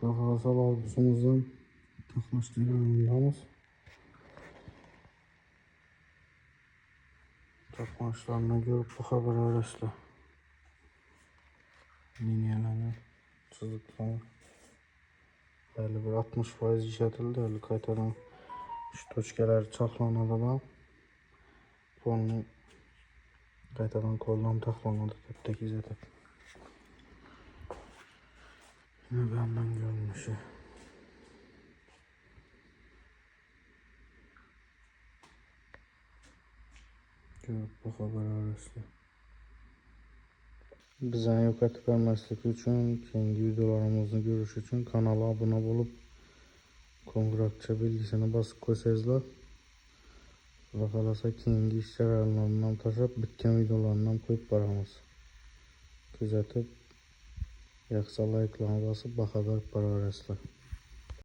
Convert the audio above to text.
Arkadaşlar avlusumuzdan takmışlarımız. Takmışlarına görüp bu haber arasında. Linyalarını, çiziklerini. Böyle bir 60% işletildi. Öyle kaytadan şu toçkeler çaklanadı da. Bunu kaytadan koldan taklanadı. Tepteki zaten. Yine benden görünüşü. Görüp bu haber arasında. Bizden yok etip vermezlik için, kendi videolarımızı görüş için kanala abone olup Kongratça bilgisini basıp koysayızlar ve kalasa kendi işler alanlarından taşıp bitken videolarından koyup baramız. Gözetip yaksa like'larına basıp baka verip para veresizler.